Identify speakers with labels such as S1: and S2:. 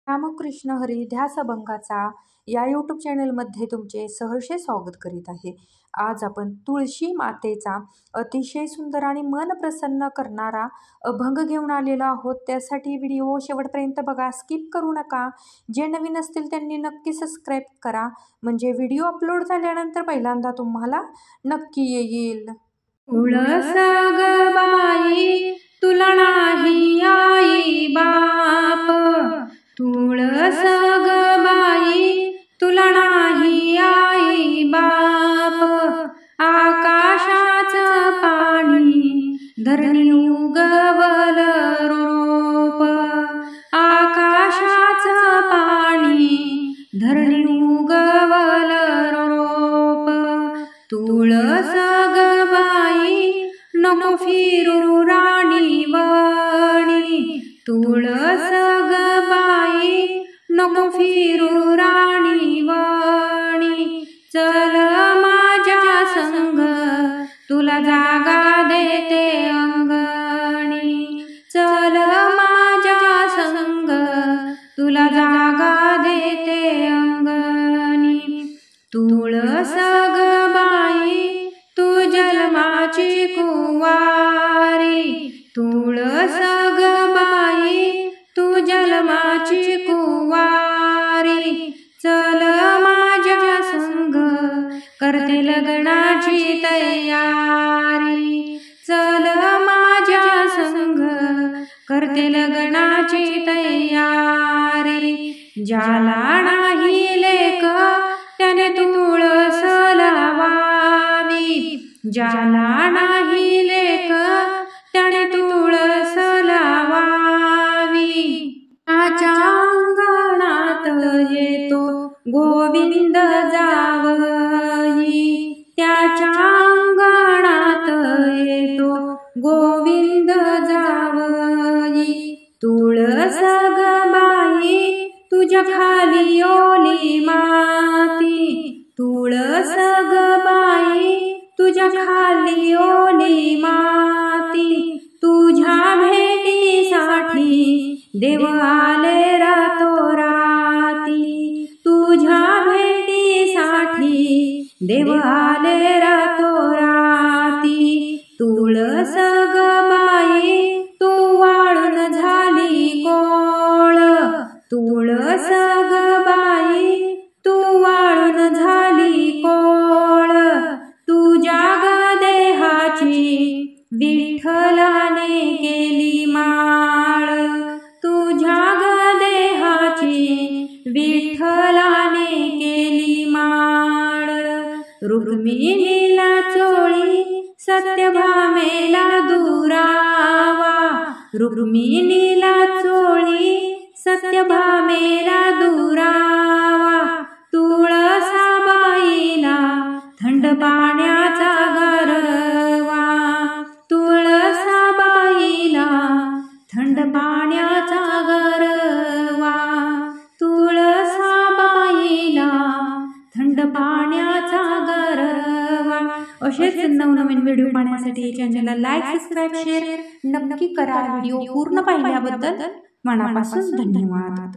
S1: रामकृष्ण हरी ध्यास अभंगाचा या यूट्यूब चॅनलमध्ये तुमचे सहर्ष स्वागत करीत आहे। आज आपण तुळशी मातेचा अतिशय सुंदर आणि मन प्रसन्न करणारा अभंग घेऊन आलेलो आहोत। त्यासाठी व्हिडिओ शेवटपर्यंत बघा, स्किप करू नका। जे नवीन असतील त्यांनी नक्की सबस्क्राईब करा, म्हणजे व्हिडिओ अपलोड झाल्यानंतर पहिल्यांदा तुम्हाला नक्की येईल।
S2: तुळस ग बाई तुला नाही आई बाप, तुळस ग बाई तुला नाही आई बाप। आकाशाचं पाणी धरणी उगवल रोप, आकाशाचं पाणी धरणी उगवल रोप। तुळस ग बाई नको फिरू राणी वणी, तुळस ग बाई नको फिरू राणी वणी। चल माझ्या संग तुला जागा देते अंगणी, चल माझ्या संग तुला जागा देते अंगणी। तुळस ग बाई तू जन्माची कुवारी, तुळस ग बाई तू जन्माची कुवारी। चल माझ्या संग करते लग्नाची तयारी, चल माझ्या संग करते लग्नाची तयारी। ज्याला नाही लेक त्याने तुळस लावावी, ज्याला नाही लेक त्याने तुळस लावावी। त्याच्या अंगणात येतो गोविंद जावई, त्याच्या अंगणात येतो गोविंद जावई। तुळस ग बाई तुझ्या खाली ओली माती, तुळस ग बाई तुझ्या खाली ओली माती। तुझ्या भेटीसाठी देव आले रातोराती, तुझ्या भेटीसाठी देव आले रातोराती। तुळस ग बाई तू वाळून झाली कोळ, तुळस ग बाई तू वाळून झाली कोळ। तुझ्या ग देहाची विठ्ठलाने केली माळ, तुझ्या ग देहाची विठ्ठलाने केली माळ। रुक्मिणीला चोळी सत्यभामेला दुरावा, रुक्मिणीला चोळी सत्यभामेला दुरावा। तुळसाबाईला थंड पाण्याचा गारवा, तुळसाबाईला थंड पाण्याचा गारवा, तुळसाबाईला थंड पाण्याचा गारवा। असेच नवनवीन व्हिडिओ पाहण्यासाठी चॅनलला लाईक, सबस्क्राईब, शेअर नक्की करा। व्हिडिओ पूर्ण पाहिल्याबद्दल मनापासून धन्यवाद।